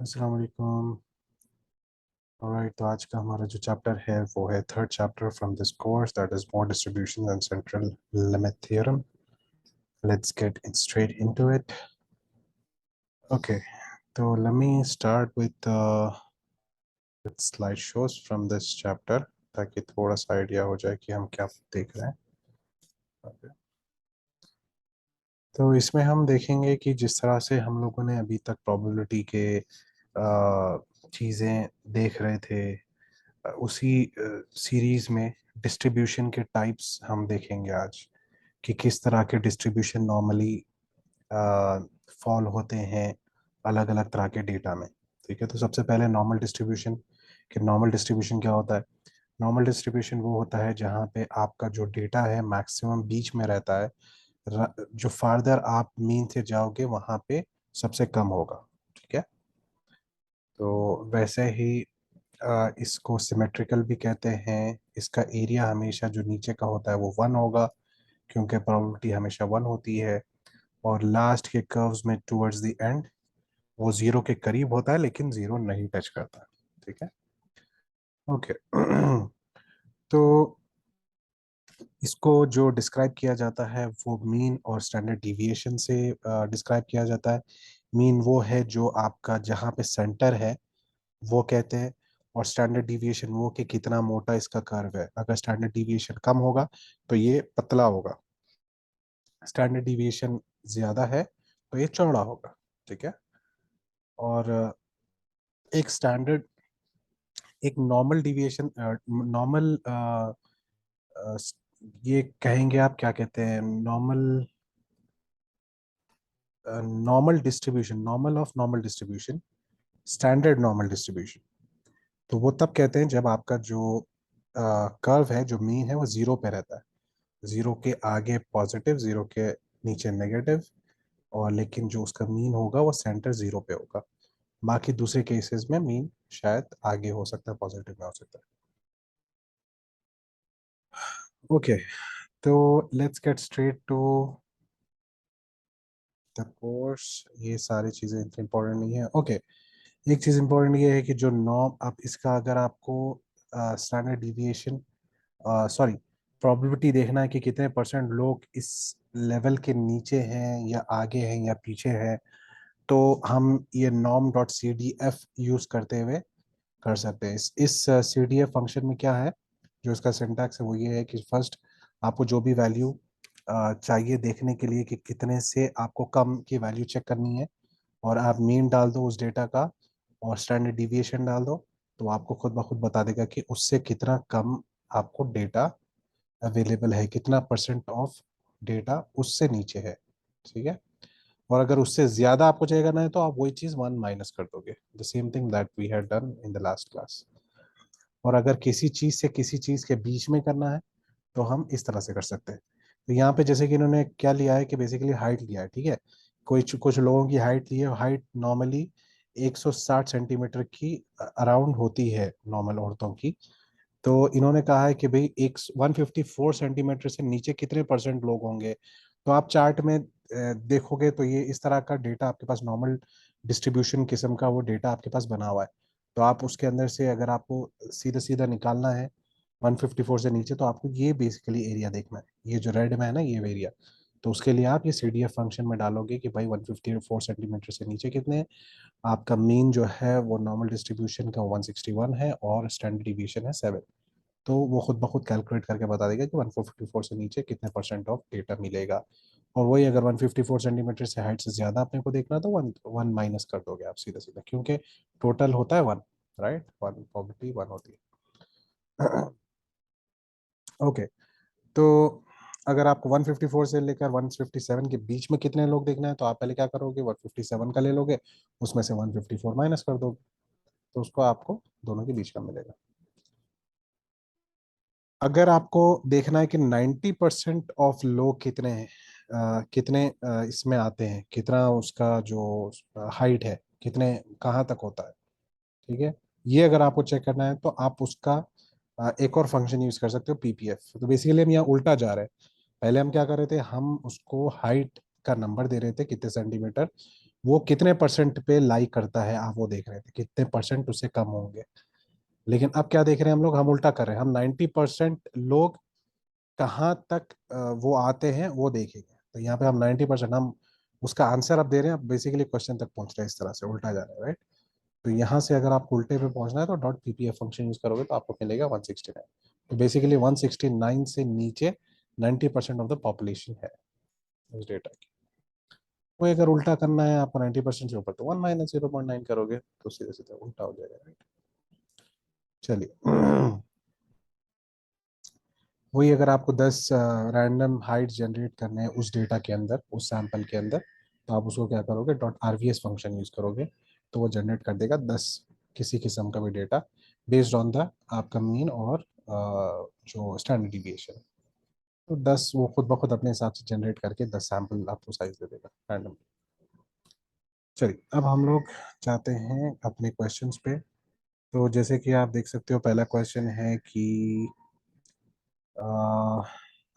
अस्सलाम वालेकुम। ऑलराइट, तो आज का हमारा जो चैप्टर है वो है third chapter from this course, that is mode distribution and central limit theorem. Let's get straight into it. Okay, तो let me start with slide shows from this chapter, ताकि थोड़ा सा आइडिया हो जाए कि हम क्या देख रहे हैं। Okay. तो इसमें हम देखेंगे कि जिस तरह से हम लोगों ने अभी तक प्रोबेबिलिटी के चीज़ें देख रहे थे, उसी सीरीज में डिस्ट्रीब्यूशन के टाइप्स हम देखेंगे आज, कि किस तरह के डिस्ट्रीब्यूशन नॉर्मली फॉल होते हैं अलग अलग तरह के डेटा में। ठीक है, तो सबसे पहले नॉर्मल डिस्ट्रीब्यूशन। कि नॉर्मल डिस्ट्रीब्यूशन क्या होता है? नॉर्मल डिस्ट्रीब्यूशन वो होता है जहाँ पे आपका जो डेटा है मैक्सिमम बीच में रहता है। जो फार्दर आप मीन से जाओगे वहाँ पे सबसे कम होगा। ठीक है, तो वैसे ही इसको सिमेट्रिकल भी कहते हैं। इसका एरिया हमेशा जो नीचे का होता है वो 1 होगा, क्योंकि प्रोबेबिलिटी हमेशा 1 होती है। और लास्ट के कर्व्स में टुवर्ड्स द एंड वो 0 के करीब होता है, लेकिन 0 नहीं टच करता। ठीक है, ओके। तो इसको जो डिस्क्राइब किया जाता है वो मीन और स्टैंडर्ड डिविएशन से डिस्क्राइब किया जाता है। मीन वो है जो आपका जहाँ पे सेंटर है वो कहते हैं, और स्टैंडर्ड डिविएशन वो कि कितना मोटा इसका कर्व है। अगर स्टैंडर्ड डिविएशन कम होगा तो ये पतला होगा, स्टैंडर्ड डिविएशन ज्यादा है तो ये चौड़ा होगा। ठीक है, और एक स्टैंडर्ड, एक नॉर्मल डिविएशन, नॉर्मल, ये कहेंगे आप क्या कहते हैं, normal, normal distribution, normal of normal distribution, standard normal distribution. तो वो तब कहते हैं जब आपका जो कर्व है, जो मीन है, वो 0 पे रहता है। 0 के आगे पॉजिटिव, 0 के नीचे नेगेटिव, और लेकिन जो उसका मीन होगा वो सेंटर 0 पे होगा। बाकी दूसरे केसेस में मीन शायद आगे हो सकता है, पॉजिटिव में हो सकता है। ओके, तो let's get straight to the course. ये सारी चीज़ें इतनी इंपॉर्टेंट नहीं है। ओके, एक चीज़ इंपॉर्टेंट ये है कि जो नॉर्म, आप इसका अगर आपको स्टैंडर्ड डिविएशन, सॉरी, प्रोबेबिलिटी देखना है कि कितने परसेंट लोग इस लेवल के नीचे हैं या आगे हैं या पीछे हैं, तो हम ये norm dot C D F use करते हुए कर सकते हैं। इस सी डी एफ फंक्शन में क्या है, जो इसका सिंटैक्स है वो ये है कि फर्स्ट आपको जो भी वैल्यू चाहिए देखने के लिए कि कितने से आपको कम की वैल्यू चेक करनी है, और आप मीन डाल दो उस डेटा का और स्टैंडर्ड डिविएशन डाल दो, तो आपको खुद ब खुद बता देगा कि उससे कितना कम आपको डेटा अवेलेबल है, कितना परसेंट ऑफ डेटा उससे नीचे है। ठीक है, और अगर उससे ज्यादा आपको चाहिए करना है तो आप वही चीज 1 माइनस कर दोगे, the same thing that we had done in the last class. और अगर किसी चीज से किसी चीज के बीच में करना है तो हम इस तरह से कर सकते हैं। तो यहाँ पे जैसे कि इन्होंने क्या लिया है कि बेसिकली हाइट लिया है। ठीक है, कुछ लोगों की हाइट ली है। हाइट नॉर्मली 160 सेंटीमीटर की अराउंड होती है नॉर्मल औरतों की। तो इन्होंने कहा है कि भाई एक 154 सेंटीमीटर से नीचे कितने परसेंट लोग होंगे। तो आप चार्ट में देखोगे तो ये इस तरह का डेटा आपके पास, नॉर्मल डिस्ट्रीब्यूशन किस्म का वो डेटा आपके पास बना हुआ है। तो आप उसके अंदर से अगर आपको सीधा सीधा निकालना है 154 से नीचे, तो आपको ये बेसिकली एरिया देखना है, ये जो रेड में है ना ये एरिया। तो उसके लिए आप ये सी डी एफ फंक्शन में डालोगे कि भाई 154 सेंटीमीटर से नीचे कितने हैं। आपका मीन जो है वो नॉर्मल डिस्ट्रीब्यूशन का 161 है और स्टैंडर्ड डिविएशन है 7। तो वो खुद ब खुद कैलकुलेट करके बता देगा कि 154 से नीचे कितने परसेंट ऑफ डेटा मिलेगा। और वही अगर 154 सेंटीमीटर से हाइट से ज़्यादा अपने को देखना तो वन वन माइनस कर दोगे आप सीधा सीधा, क्योंकि टोटल होता है 1, राइट, 1 प्रोबेबिलिटी 1 होती है। ओके, तो अगर आपको 154 से लेकर 157 के बीच में कितने लोग देखना है, तो आप पहले क्या करोगे, 157 का ले लोगे, उसमें से 154 माइनस कर दोगे, तो उसको आपको दोनों के बीच का मिलेगा। अगर आपको देखना है कि 90% ऑफ लोग कितने हैं, कितने इसमें आते हैं, कितना उसका जो हाइट है, कितने कहाँ तक होता है। ठीक है, ये अगर आपको चेक करना है तो आप उसका एक और फंक्शन यूज कर सकते हो, पीपीएफ। तो बेसिकली हम यहाँ उल्टा जा रहे हैं। पहले हम क्या कर रहे थे, हम उसको हाइट का नंबर दे रहे थे कितने सेंटीमीटर, वो कितने परसेंट पे लाई करता है, आप वो देख रहे थे कितने परसेंट उससे कम होंगे। लेकिन अब क्या देख रहे हैं हम लोग, हम उल्टा कर रहे हैं, हम 90% लोग कहाँ तक वो आते हैं वो देखेंगे। तो यहाँ पे हम 90% हम उसका आंसर अब दे रहे हैं, अब बेसिकली क्वेश्चन तक पहुंच रहे हैं, इस तरह से उल्टा जा रहा है, राइट। तो यहाँ से अगर आपको उल्टे पे पहुंचना है तो डॉट पीपीएफ फंक्शन यूज करोगे तो आपको मिलेगा 169। तो बेसिकली 169 से नीचे 90% ऑफ द पॉपुलेशन है उस डेटा की। कोई अगर उल्टा करना है आपको 90% से ऊपर, तो 1 - 0.9 करोगे तो सीधे सीधे उल्टा हो जाएगा, राइट। चलिए वही अगर आपको 10 रैंडम हाइट जनरेट करने हैं उस डेटा के अंदर, उस सैंपल के अंदर, तो आप उसको क्या करोगे, डॉट आरवीएस फंक्शन यूज करोगे, तो वो जनरेट कर देगा 10 किसी किस्म का भी डेटा बेस्ड ऑन द आपका मीन और जो स्टैंडर्ड डिविएशन। तो 10 वो खुद ब खुद अपने हिसाब से जनरेट करके 10 सैंपल आपको साइज दे देगा रैंडम। चलिए अब हम लोग जाते हैं अपने क्वेश्चंस पे। तो जैसे कि आप देख सकते हो पहला क्वेश्चन है कि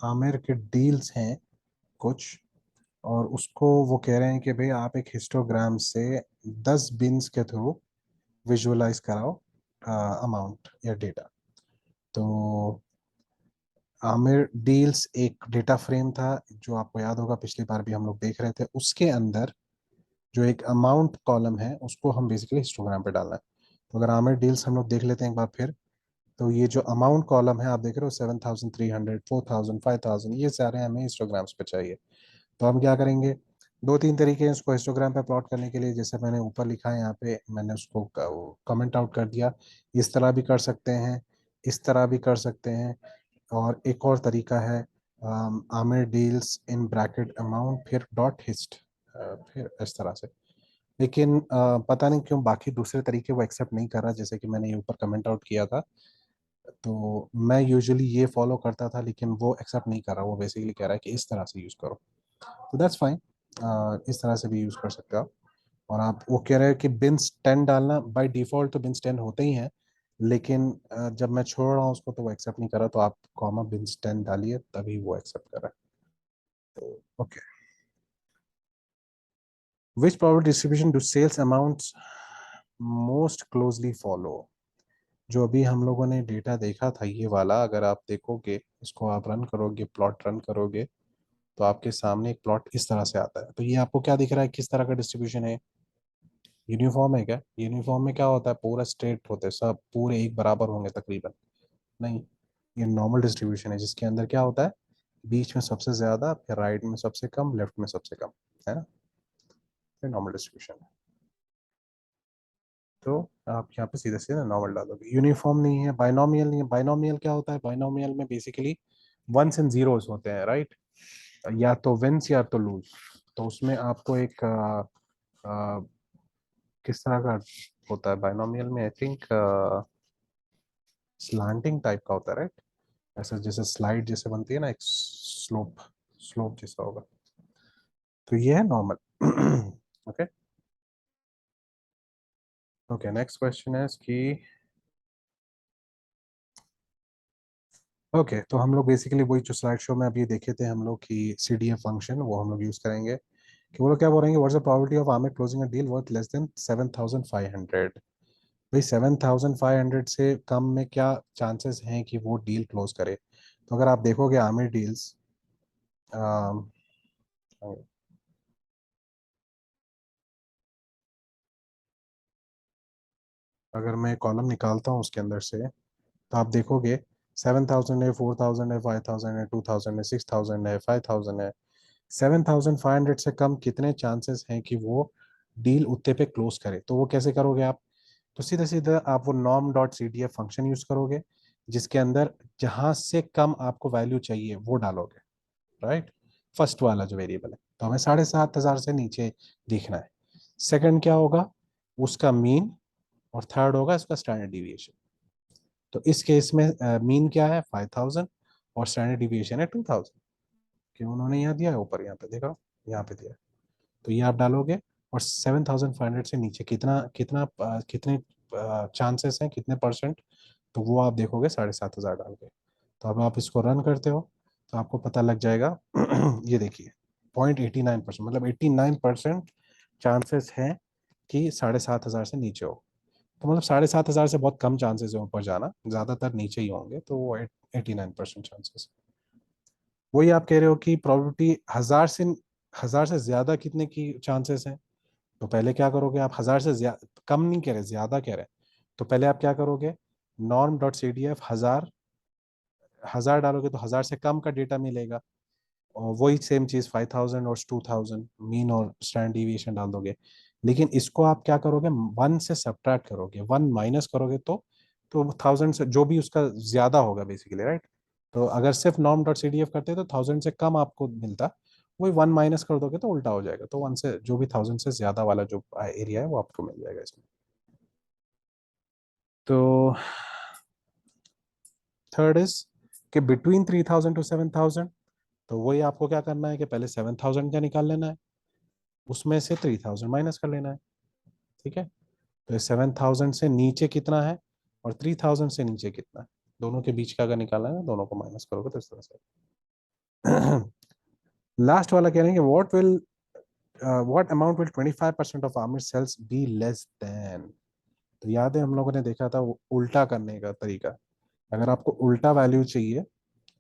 आमिर के डील्स हैं कुछ, और उसको वो कह रहे हैं कि भाई आप एक हिस्टोग्राम से 10 बिन्स के थ्रू विजुअलाइज कराओ अमाउंट या डेटा। तो आमिर डील्स एक डेटा फ्रेम था, जो आपको याद होगा पिछली बार भी हम लोग देख रहे थे, उसके अंदर जो एक अमाउंट कॉलम है उसको हम बेसिकली हिस्टोग्राम पे डालना है। तो अगर आमिर डील्स हम लोग देख लेते हैं एक बार फिर, तो ये जो अमाउंट कॉलम है आप देख रहे हो 7,300, 4,000, 5,000, ये सारे हमें हिस्टोग्राम्स पे चाहिए। तो हम क्या करेंगे, दो तीन तरीके हैं इसको हिस्टोग्राम पे प्लॉट करने के लिए, जैसे मैंने ऊपर लिखा है यहाँ पे, मैंने उसको कमेंट आउट कर दिया। इस तरह भी कर सकते हैं, इस तरह भी कर सकते हैं, और एक और तरीका है Aamir deals in bracket amount फिर डॉट हिस्ट, फिर इस तरह से। लेकिन पता नहीं क्यों बाकी दूसरे तरीके वो एक्सेप्ट नहीं कर रहा, जैसे कि मैंने ये ऊपर कमेंट आउट किया था। तो मैं यूजुअली ये फॉलो करता था लेकिन वो एक्सेप्ट नहीं कर रहा, वो बेसिकली कह रहा है कि इस तरह से यूज़ करो। तो दैट्स फाइन, इस तरह से भी यूज़ कर सकते हो आप। और आप वो कह रहे हैं कि बिन्स 10 डालना, बाय डिफॉल्ट तो बिन्स 10 होते ही हैं, लेकिन जब मैं छोड़ रहा हूँ उसको तो वो एक्सेप्ट नहीं कर रहा, तो आप कॉमा बिन्स 10 डालिए तभी वो एक्सेप्ट कर रहा है। तो okay, which property distribution do sales amounts most closely follow. जो अभी हम लोगों ने डेटा देखा था ये वाला, अगर आप देखोगे इसको, आप रन करोगे, प्लॉट रन करोगे, तो आपके सामने एक प्लॉट इस तरह से आता है। तो ये आपको क्या दिख रहा है, किस तरह का डिस्ट्रीब्यूशन है, यूनिफॉर्म है क्या? यूनिफॉर्म में क्या होता है, पूरा स्ट्रेट होते हैं, सब पूरे एक बराबर होंगे तकरीबन, नहीं। ये नॉर्मल डिस्ट्रीब्यूशन है जिसके अंदर क्या होता है, बीच में सबसे ज्यादा, फिर राइट में सबसे कम, लेफ्ट में सबसे कम, है ना, फिर नॉर्मल डिस्ट्रीब्यूशन है। तो आप यहाँ पे सीधे सीधे नॉर्मल डालोगे, यूनिफॉर्म नहीं है, बाइनोमियल नहीं है। बाइनोमियल क्या होता है, बाइनोमियल में बेसिकली वंस एंड जीरोस होते हैं, राइट, या तो विंस या तो लूज। तो उसमें आपको एक किस तरह का होता है बाइनोमियल में, आई थिंक स्लांटिंग टाइप का होता है, राइट, ऐसा जैसे स्लाइड जैसे बनती है ना, एक स्लोप, स्लोप जैसा होगा। तो ये है normal. Okay, okay, next question है कि ओके, तो हम लोग बेसिकली वही जो स्लाइड शो में अभी देखे थे हम लोग कि सीडीएफ फंक्शन वो हम लोग यूज करेंगे। कि वो लोग क्या बोलेंगे, what's the probability of Aamir closing a deal worth less than 7,500। भाई 7,500 से कम में क्या चांसेस हैं कि वो डील क्लोज करे। तो अगर आप देखोगे आमिर डील्स, अगर मैं कॉलम निकालता हूँ उसके अंदर से, तो आप देखोगे 7,000 है, 4,000 है, 5,000 है, 2,000 है, 6,000 है, 5,000 है। 7,500 से कम कितने चांसेस हैं कि वो डील उतने पे क्लोज करे। तो वो कैसे करोगे आप, तो सीधे सीधे आप वो norm dot C D F function use करोगे, जिसके अंदर जहां से कम आपको वैल्यू चाहिए वो डालोगे, राइट। फर्स्ट वाला जो वेरिएबल है, तो हमें 7,500 से नीचे दिखना है। सेकंड क्या होगा, उसका मीन, और थर्ड होगा इसका स्टैंडर्ड डिविएशन। तो इस केस में मीन क्या है 5,000, और स्टैंडर्ड डिविएशन है 2,000। क्यों उन्होंने यहाँ दिया है ऊपर, यहाँ पे देखो, यहाँ पे दिया है। तो ये आप डालोगे, और 7,500 से नीचे कितना कितना कितने चांसेस हैं, कितने परसेंट, तो वो आप देखोगे 7,500 डाल के। तो अब आप इसको रन करते हो तो आपको पता लग जाएगा। ये देखिए 0.89%, मतलब 89% चांसेस हैं कि 7,500 से नीचे हो। तो मतलब 7,500 से बहुत कम चांसेस है ऊपर जाना, ज़्यादातर नीचे ही होंगे, तो वो 89% चांसेस। वही आप कह रहे हो कि प्रोबेबिलिटी 1,000 से ज़्यादा कितने की चांसेस हैं। तो पहले क्या करोगे आप, 1,000 से कम नहीं कह रहे, ज़्यादा कह रहे हैं। तो पहले आप क्या करोगे, norm dot C D F 1,000 डालोगे तो 1,000 से कम का डेटा मिलेगा। और वही सेम चीज़ 5,000 और 2,000 मीन और स्टैंडर्ड डिविएशन डाल दोगे। लेकिन इसको आप क्या करोगे, 1 से सब्ट्रैक्ट करोगे, 1 माइनस करोगे तो 1,000 से जो भी उसका ज्यादा होगा बेसिकली, राइट। तो अगर सिर्फ norm dot C D F करते तो 1,000 से कम आपको मिलता, वही 1 माइनस कर दोगे तो उल्टा हो जाएगा, तो 1 से जो भी 1,000 से ज्यादा वाला जो एरिया है वो आपको मिल जाएगा इसमें। तो थर्ड इज कि बिटवीन 3,000 टू 7,000, तो वही आपको क्या करना है कि पहले 7,000 का निकाल लेना है, उसमें से 3,000 माइनस कर लेना है। ठीक है, तो 7,000 से नीचे कितना है और 3,000 से नीचे कितना है, दोनों के बीच का अगर निकालना है ना, दोनों को माइनस करोगे तो इस तरह से। लास्ट वाला कह रहे हैं कि what amount will 25% of armour sales be less than. तो याद है हम लोगों ने देखा था उल्टा करने का तरीका। अगर आपको उल्टा वैल्यू चाहिए,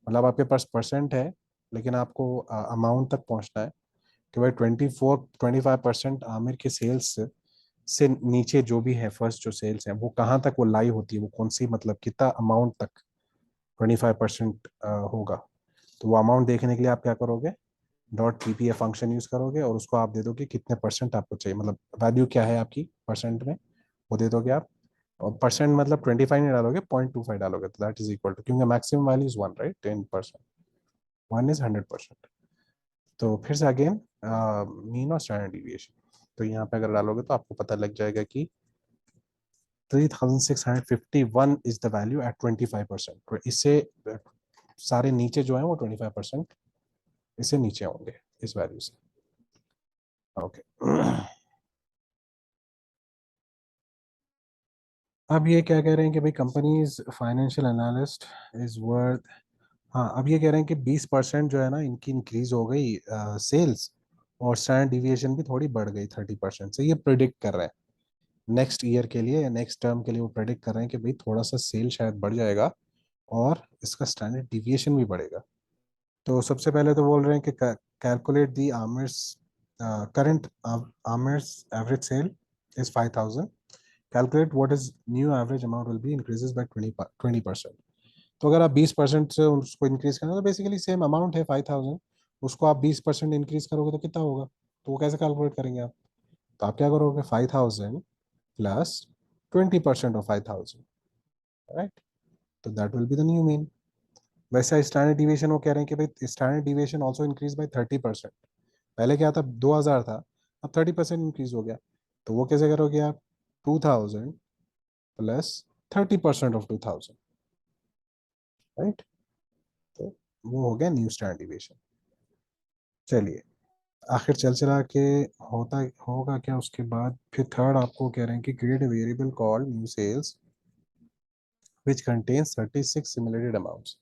मतलब आपके पास परसेंट है लेकिन आपको अमाउंट तक पहुंचना है, कि भाई 25% आमिर के सेल्स से नीचे जो भी है, फर्स्ट जो सेल्स है वो कहाँ तक वो लाई होती है, वो कौन सी, मतलब कितना अमाउंट तक 25% होगा। तो वो अमाउंट देखने के लिए आप क्या करोगे, डॉट पीपीए फंक्शन यूज करोगे और उसको आप दे दोगे कितने परसेंट आपको चाहिए, मतलब वैल्यू क्या है आपकी परसेंट में, वो दे दोगे आप। और परसेंट मतलब 25 नहीं डालोगे, 0.25 डालोगे, तो दैट इज इक्वल टू, क्योंकि maximum value is 1, right, 10%, 1 is 100%। तो फिर से अगेन मीन और स्टैंडर्ड डिविएशन, तो यहाँ पे अगर डालोगे तो आपको पता लग जाएगा कि 3,651 इज द वैल्यू एट 25%। इससे सारे नीचे जो है वो 25% इससे नीचे होंगे इस वैल्यू से। ओके। अब ये क्या कह रहे हैं कि भाई companies financial analyst is worth, हाँ अब ये कह रहे हैं कि 20% जो है ना इनकी इंक्रीज हो गई सेल्स, और स्टैंडर्ड डिविएशन भी थोड़ी बढ़ गई 30% से, ये प्रिडिक्ट कर रहे हैं नेक्स्ट ईयर के लिए या नेक्स्ट टर्म के लिए। वो प्रेडिक्ट कर रहे हैं कि भाई थोड़ा सा सेल शायद बढ़ जाएगा और इसका स्टैंडर्ड डिविएशन भी बढ़ेगा। तो सबसे पहले तो बोल रहे हैं कि calculate the Amir's current Amir's average sale is 5,000, calculate what is new average amount will be increases by 20%। तो अगर आप 20% से उसको इंक्रीज करना, तो बेसिकली सेम अमाउंट है 5,000, उसको आप 20% इंक्रीज करोगे तो कितना होगा, तो वो कैसे कैलकुलेट करेंगे आप। तो आप क्या करोगे, 5,000 प्लस 20% ऑफ 5,000, राइट, तो that will be the new mean. वैसे स्टैंडर्ड डिविएशन वो कह रहे हैं कि भाई standard deviation also increase by 30%। पहले क्या था, 2,000 था, अब 30% इंक्रीज हो गया। तो वो कैसे करोगे आप, 2,000 प्लस 30% ऑफ 2,000, राइट। तो वो हो गया न्यू स्टैंडर्ड डिविएशन। चलिए, आखिर चल चला के होता होगा क्या उसके बाद, फिर थर्ड आपको कह रहे हैं कि create a variable called new cells which contains 36 simulated amounts.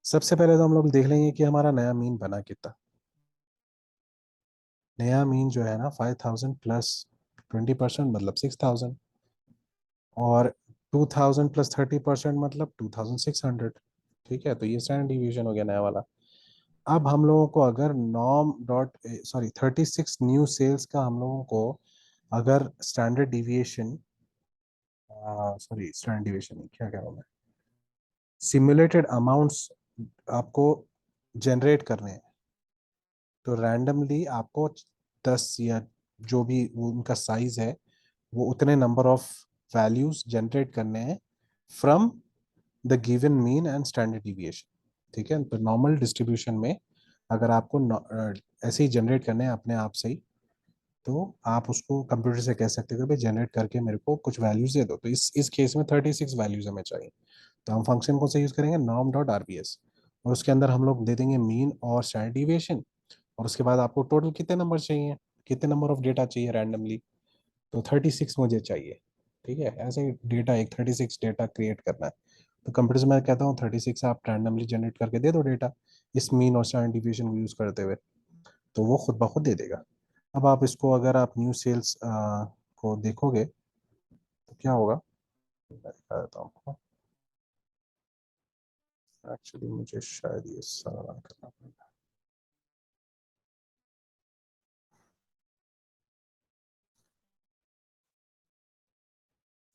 सबसे पहले तो हम लोग देख लेंगे कि हमारा नया मीन बना कितना। नया मीन जो है ना 5,000 प्लस 20% मतलब 6,000, और 2,000 प्लस 30% मतलब 2,600। ठीक है, तो ये स्टैंडर्ड डिवीजन हो गया नया वाला। अब हम लोगों को अगर norm dot sorry 36 new sales का हम लोगों को अगर standard deviation, sorry standard deviation क्या कह रहा हूँ मैं, सिमुलेटेड अमाउंट्स आपको जनरेट करने हैं, तो रैंडमली आपको 10 या जो भी उनका साइज है वो उतने नंबर ऑफ वैल्यूज जनरेट करने हैं from the given mean and standard deviation. ठीक है, तो नॉर्मल डिस्ट्रीब्यूशन में अगर आपको ऐसे ही जनरेट करने हैं अपने आप से ही, तो आप उसको कंप्यूटर से कह सकते हो कि भाई जनरेट करके मेरे को कुछ वैल्यूज दे दो। तो इस केस में 36 वैल्यूज हमें चाहिए, तो हम फंक्शन को से यूज करेंगे नॉर्म डॉट आरबीएस, और उसके अंदर हम लोग दे देंगे मीन और स्टैंडर्ड डिविएशन, और उसके बाद आपको टोटल कितने नंबर चाहिए, कितने नंबर ऑफ डेटा चाहिए रैंडमली, तो 36 मुझे चाहिए। ठीक है, ऐसे ही डेटा एक 36 डेटा क्रिएट करना है। तो कंप्यूटर से मैं कहता हूँ 36 आप रैंडमली जनरेट करके दे दो डेटा, इस मीन और स्टैंडर्ड डिविएशन को यूज करते हुए, तो वो खुद ब खुद दे देगा। अब आप इसको अगर आप न्यू सेल्स को देखोगे तो क्या होगा, मैं दिखा देता हूँ आपको। एक्चुअली मुझे शायद ये सारा रन करना पड़ेगा।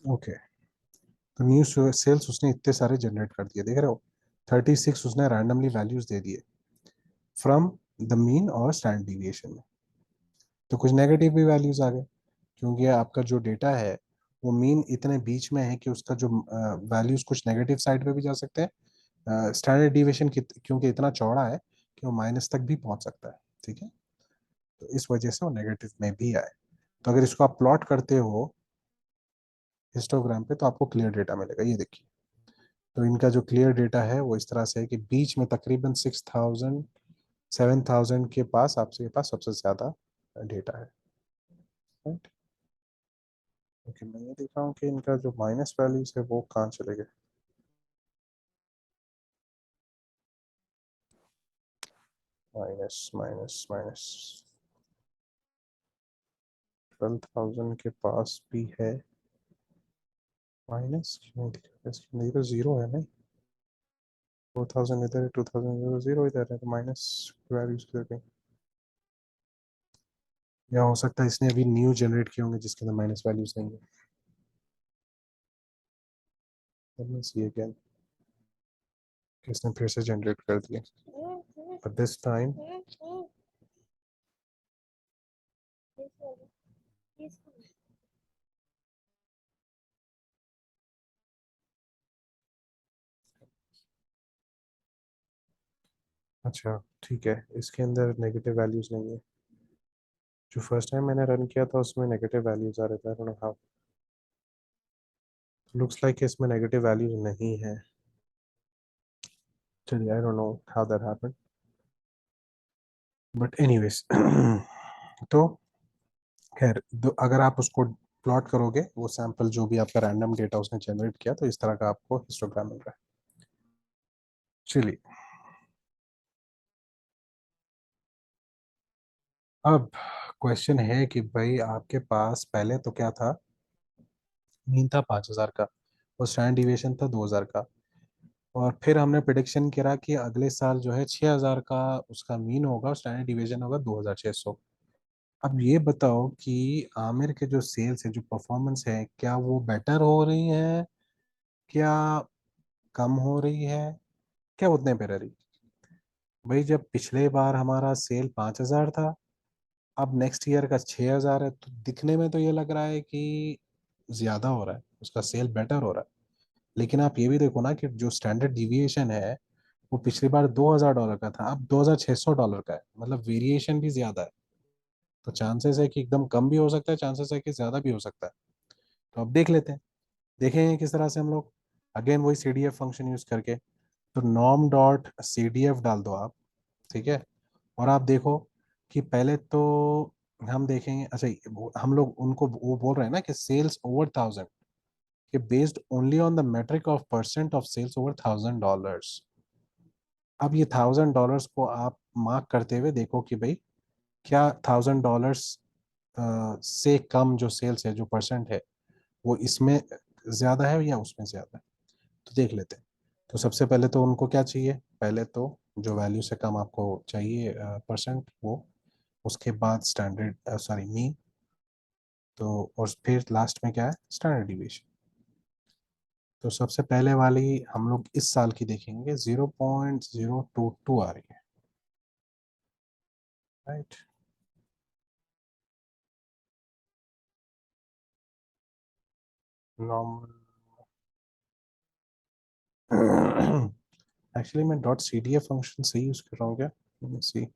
ओके, तो न्यू सेल्स उसने इतने सारे जनरेट कर दिए, देख रहे हो। 36 उसने रैंडमली वैल्यूज दे दिए फ्रॉम द मीन और स्टैंडर्ड डिविएशन में। तो कुछ नेगेटिव भी वैल्यूज आ गए, क्योंकि आपका जो डेटा है वो मीन इतने बीच में है कि उसका जो वैल्यूज कुछ नेगेटिव साइड पे भी जा सकते हैं। स्टैंडर्ड डिविएशन क्योंकि इतना चौड़ा है कि वो माइनस तक भी पहुंच सकता है, ठीक है। तो इस वजह से वो नेगेटिव में भी आए। तो अगर इसको आप प्लॉट करते हो हिस्टोग्राम पे तो आपको क्लियर डेटा मिलेगा, ये देखिए। तो इनका जो क्लियर डेटा है वो इस तरह से है कि बीच में तकरीबन 6,000 7,000 के पास आपके पास सबसे ज्यादा डेटा है, राइट। ओके, मैं ये देख रहा हूँ कि इनका जो माइनस वैल्यूज है वो कहाँ चले गए। माइनस माइनस माइनस 12,000 के पास भी है माइनस, क्यों दिख रहा है इसके अंदर? ये तो जीरो है नहीं। 4,000 इधर है, 2,000 जीरो जीरो इधर है, तो माइनस वैल्यूज किधर गई? या हो सकता है इसने अभी न्यू जनरेट किए होंगे जिसके अंदर माइनस वैल्यूज नहीं है। Let me see again. इसने फिर से जनरेट कर दिया, बट दिस टाइम। अच्छा, ठीक है, इसके अंदर नेगेटिव वैल्यूज नहीं है। जो फर्स्ट टाइम मैंने रन किया था उसमें नेगेटिव वैल्यूज आ रहे थे, I don't know how. Looks like इसमें नेगेटिव वैल्यूज नहीं है। चलिए, I don't know how that happened, but anyways तो खैर अगर आप उसको प्लॉट करोगे वो सैंपल जो भी आपका रैंडम डेटा उसने जनरेट किया, तो इस तरह का आपको हिस्टोग्राम मिल रहा है। चलिए, अब क्वेश्चन है कि भाई आपके पास पहले तो क्या था, मीन था 5,000 का और स्टैंडर्ड डिविएशन था 2,000 का। और फिर हमने प्रिडिक्शन करा कि अगले साल जो है 6,000 का उसका मीन होगा और स्टैंडर्ड डिवीजन होगा 2,600। अब ये बताओ कि आमिर के जो सेल्स है, जो परफॉर्मेंस है, क्या वो बेटर हो रही है, क्या कम हो रही है, क्या उतने पे रह रही? भाई जब पिछले बार हमारा सेल 5,000 था, अब नेक्स्ट ईयर का 6,000 है, तो दिखने में तो ये लग रहा है कि ज्यादा हो रहा है, उसका सेल बेटर हो रहा है। लेकिन आप ये भी देखो ना कि जो स्टैंडर्ड डिविएशन है वो पिछली बार $2,000 का था, अब $2,600 का है, मतलब वेरिएशन भी ज्यादा है। तो चांसेस है कि एकदम कम भी हो सकता है, चांसेस है कि ज्यादा भी हो सकता है। तो अब देख लेते हैं, देखेंगे किस तरह से हम लोग। अगेन वही C D F function use करके, तो norm dot C D F डाल दो आप, ठीक है। और आप देखो कि पहले तो हम देखेंगे, अच्छा हम लोग उनको वो बोल रहे हैं ना कि सेल्स ओवर 1,000, कि based only on the metric of percent of sales over $1,000। अब ये $1,000 को आप मार्क करते हुए देखो कि भाई क्या $1,000 से कम जो सेल्स है, जो परसेंट है, वो इसमें ज्यादा है या उसमें ज्यादा है। तो देख लेते हैं। तो सबसे पहले तो उनको क्या चाहिए, पहले तो जो वैल्यू से कम आपको चाहिए परसेंट वो, उसके बाद स्टैंडर्ड सॉरी मीन, तो और फिर लास्ट में क्या है, स्टैंडर्ड डिविएशन। तो सबसे पहले वाली हम लोग इस साल की देखेंगे, 0.022 आ रही है, राइट। नॉर्मल एक्चुअली मैं dot C D F function से यूज कर रहा हूँ क्या, सी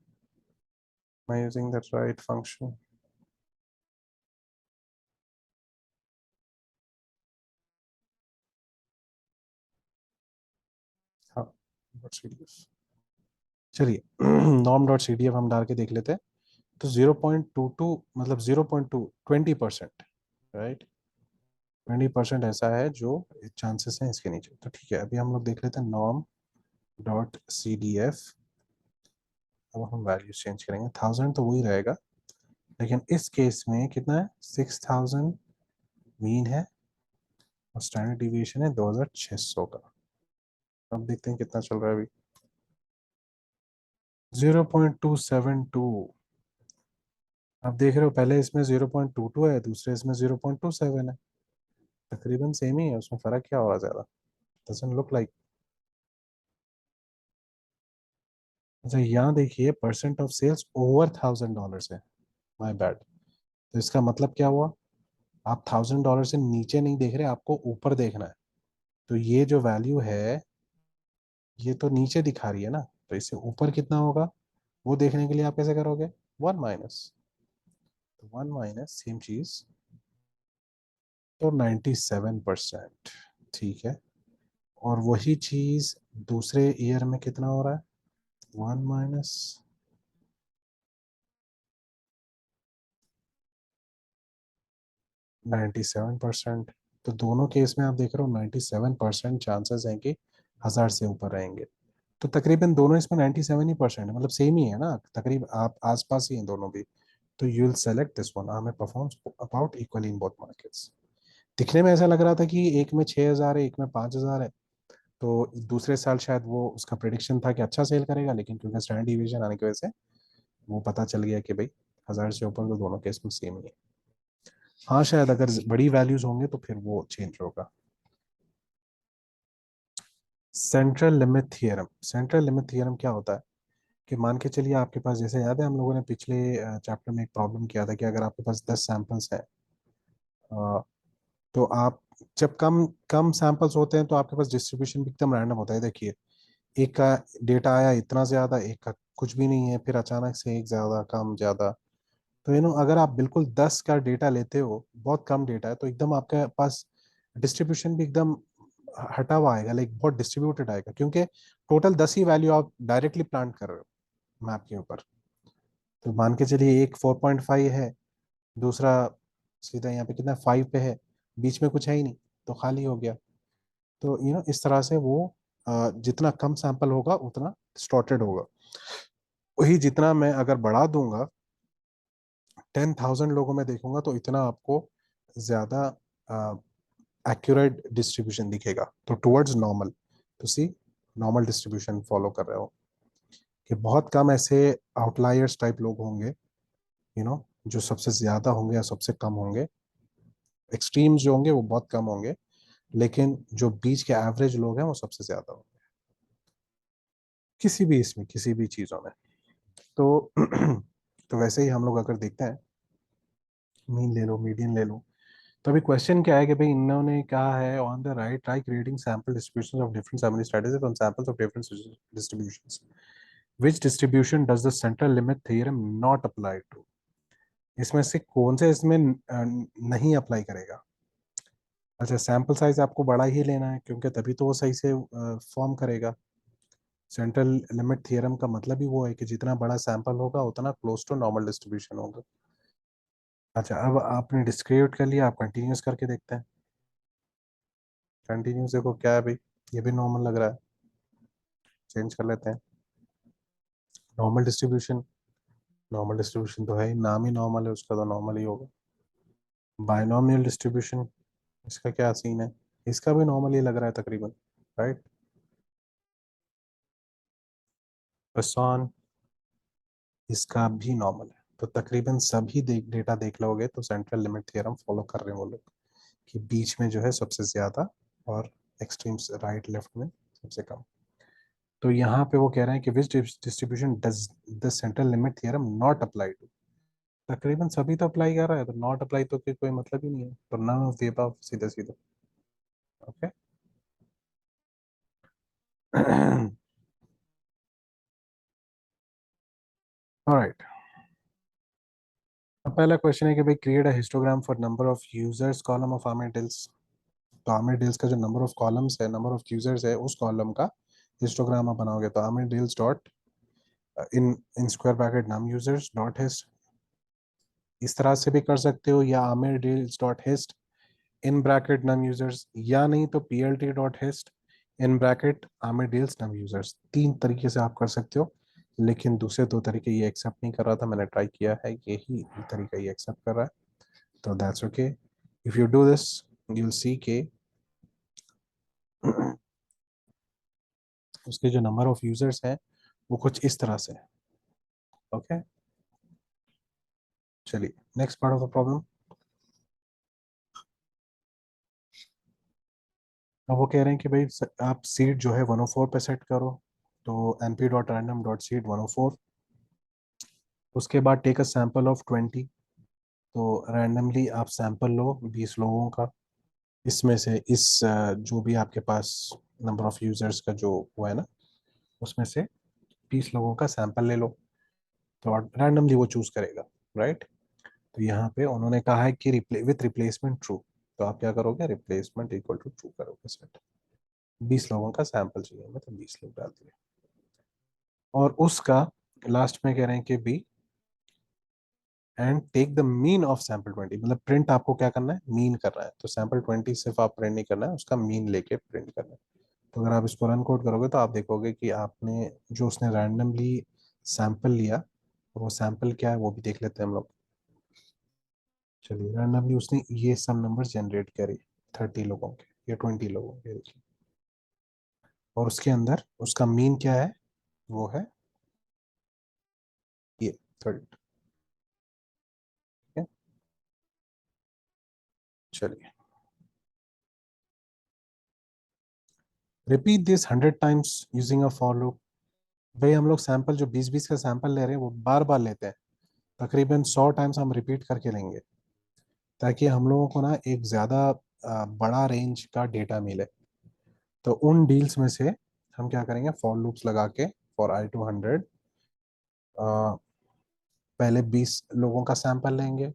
मैं यूजिंग दैट राइट फंक्शन। हाँ, डॉट सी डी एफ। चलिए norm dot C D F हम डाल के देख लेते हैं। तो 0.22 मतलब 0.2 20%, राइट। 20% ऐसा है जो चांसेस हैं इसके नीचे। तो ठीक है, अभी हम लोग देख लेते हैं norm dot C D F. अब हम वैल्यूज चेंज करेंगे, 1,000 तो वही रहेगा, लेकिन इस केस में कितना है, 6000 मीन है और स्टैंडर्ड डिविएशन है 2600 का। अब देखते हैं कितना चल रहा है अभी। 0.272। अब देख रहे हो, पहले इसमें 0.22 है, दूसरे इसमें 0.27 है। तकरीबन सेम ही है, उसमें फर्क क्या होगा ज्यादा? Doesn't look like. अच्छा यहाँ देखिए, परसेंट ऑफ सेल्स ओवर $1000 है। My bad. तो इसका मतलब क्या हुआ, आप $1000 से नीचे नहीं देख रहे, आपको ऊपर देखना है। तो ये जो वैल्यू है, ये तो नीचे दिखा रही है ना, तो इससे ऊपर कितना होगा वो देखने के लिए आप कैसे करोगे, 1 माइनस। तो 1 माइनस सेम चीज, तो 97%। ठीक है। और वही चीज दूसरे ईयर में कितना हो रहा है, 1 माइनस 97%। तो दोनों केस में आप देख रहे हो 97% चांसेस हैं कि 1000 से ऊपर रहेंगे। तो तकरीबन दोनों इसमें 97% है, मतलब सेम ही है ना, तकरीब आप आसपास ही हैं दोनों भी। तो you will select this one, or में performs about equally in both markets. दिखने में ऐसा लग रहा था कि एक में 6000 है, एक में 5000 है। तो दूसरे साल शायद वो उसका प्रिडिक्शन था कि अच्छा सेल करेगा, लेकिन क्योंकि स्टैंडर्ड डिवीजन आने की वजह से वो पता चल गया कि भाई 1000 से ऊपर तो दोनों केस में सेम ही है। हाँ शायद अगर बड़ी वैल्यूज होंगे तो फिर वो चेंज होगा। Central limit theorem. Central limit theorem क्या होता है कि मान के चलिए आपके पास, जैसे याद है हम लोगों ने पिछले चैप्टर में एक प्रॉब्लम किया था कि अगर आपके पास 10 सैंपल्स हैं, तो आप जब कम कम सैंपल्स होते हैं तो आपके पास डिस्ट्रीब्यूशन भी एकदम रैंडम होता है। देखिए, एक का डेटा आया इतना ज्यादा, एक का कुछ भी नहीं है, फिर अचानक से एक ज्यादा कम ज्यादा। तो अगर आप बिल्कुल 10 का डेटा लेते हो, बहुत कम डेटा है, तो एकदम आपके पास डिस्ट्रीब्यूशन भी एकदम हटा हुआ आएगा, लाइक बहुत डिस्ट्रीब्यूटेड आएगा, क्योंकि टोटल 10 ही वैल्यू आप डायरेक्टली प्लांट कर रहे हो मैप के ऊपर। तो मान के चलिए एक 4.5 है, दूसरा सीधा यहाँ पे कितना 5 पे है, बीच में कुछ है ही नहीं, तो खाली हो गया। तो इस तरह से वो जितना कम सैंपल होगा उतना डिस्टॉर्टेड होगा। वही जितना मैं अगर बढ़ा दूंगा, 10,000 लोगों में देखूंगा, तो इतना आपको ज्यादा एक्यूरेट डिस्ट्रीब्यूशन दिखेगा, तो टुवर्ड्स नॉर्मल। तो सी, नॉर्मल डिस्ट्रीब्यूशन फॉलो कर रहे हो, कि बहुत कम ऐसे आउटलायर्स टाइप लोग होंगे, जो सबसे ज्यादा होंगे या सबसे कम होंगे। एक्सट्रीम्स जो होंगे वो बहुत कम होंगे, लेकिन जो बीच के एवरेज लोग हैं वो सबसे ज्यादा होंगे, किसी भी इसमें किसी भी चीजों में। तो तो वैसे ही हम लोग अगर देखते हैं, मीन ले लो, मीडियन ले लो। तो अभी क्वेश्चन क्या है कि भाई इन्होंने कहा है, on the right try creating sample distribution of different sampling strategies from samples of different distributions, which distribution does the central limit theorem not apply to. इसमें से कौन से इसमें नहीं अप्लाई करेगा। अच्छा, सैंपल साइज आपको बड़ा ही लेना है, क्योंकि तभी तो वो सही से फॉर्म करेगा। सेंट्रल लिमिट थ्योरम का मतलब ही वो है कि जितना बड़ा सैंपल होगा उतना क्लोज टू नॉर्मल डिस्ट्रीब्यूशन होगा। अच्छा, अब आपने डिस्क्रिप्ट कर लिया, आप कंटिन्यूस करके देखते हैं। कंटिन्यूस देखो क्या है भाई, ये भी नॉर्मल लग रहा है, चेंज कर लेते हैं। नॉर्मल डिस्ट्रीब्यूशन, नॉर्मल डिस्ट्रीब्यूशन तो है ही, नाम ही नॉर्मल है उसका, तो नॉर्मल ही होगा। बायनोमियल डिस्ट्रीब्यूशन, इसका क्या सीन है, इसका भी नॉर्मल ही लग रहा है तकरीबन, राइट। पसॉन, इसका भी नॉर्मल है। तो तकरीबन सभी डेटा देख लोगे तो सेंट्रल लिमिट थ्योरम फॉलो कर रहे हैं वो लोग, कि बीच में जो है सबसे ज्यादा, और एक्सट्रीम्स राइट लेफ्ट में सबसे कम। तो यहाँ पे वो कह रहे हैं कि which distribution does the central limit theorem not apply to. तकरीबन सभी तो अप्लाई कर रहा है, तो नॉट अप्लाई तो फिर कोई मतलब ही नहीं है, तो नन ऑफ द अबव, सीधा सीधा। ओके। ऑलराइट। अब पहला क्वेश्चन है कि भाई create a histogram for number of users column of Amir deals. तो आमिर डील्स का जो नंबर ऑफ कॉलम्स है, नंबर ऑफ यूजर्स है, उस कॉलम का हिस्टोग्राम आप बनाओगे। तो Amir deals dot in in square bracket num users dot hist, इस तरह से भी कर सकते हो, या Amir deals dot hist in bracket num users, या नहीं तो plt dot hist in bracket Amir deals num users. तीन तरीके से आप कर सकते हो, लेकिन दूसरे दो तरीके ये एक्सेप्ट नहीं कर रहा था, मैंने ट्राई किया है, यही तरीका ये एक्सेप्ट कर रहा है, तो that's okay. If you do this you will see के उसके जो नंबर ऑफ यूजर्स हैं वो कुछ इस तरह से है। ओके, चलिए next part of the problem. अब वो कह रहे हैं कि भाई आप सीड जो है 104 पे सेट करो, तो np.random.seed 104, उसके बाद टेक अ सैंपल ऑफ 20, तो रैंडमली आप सैंपल लो 20 लोगों का, इसमें से जो भी आपके पास नंबर ऑफ यूजर्स का जो हुआ है ना, उसमें से 20 लोगों का सैंपल ले लो, तो रैंडमली वो चूज करेगा, राइट। तो यहाँ पे उन्होंने कहा है कि विथ रिप्लेसमेंट ट्रू, तो आप क्या करोगे, रिप्लेसमेंट इक्वल टू ट्रू करोगे सेट। 20 लोगों का सैंपल चाहिए, मतलब 20 लोग डाल दिए, और उसका लास्ट में कह रहे हैं कि B and take the mean of sample 20, मतलब प्रिंट आपको क्या करना है, मीन करना है, तो सैंपल 20 सिर्फ आप प्रिंट नहीं करना है, उसका मीन लेके प्रिंट करना है। तो अगर आप इसको रन कोड करोगे तो आप देखोगे कि आपने जो उसने रैंडमली सैंपल लिया, और वो सैंपल क्या है वो भी देख लेते हैं हम लोग। चलिए, रैंडमली उसने ये सब नंबर जनरेट करे 30 लोगों के या 20 लोगों के, देखिए, और उसके अंदर उसका मीन क्या है, वो है ये 30। ठीक है, चलिए, repeat this 100 times using a for loop. भाई हम लोग सैंपल जो 20-20 का सैंपल ले रहे हैं वो बार बार लेते हैं, तकरीबन 100 टाइम्स हम रिपीट करके लेंगे, ताकि हम लोगों को ना एक ज़्यादा बड़ा रेंज का डेटा मिले। तो उन डील्स में से हम क्या करेंगे, फॉर लूप्स लगा के, फॉर i to 100, पहले 20 लोगों का सैंपल लेंगे,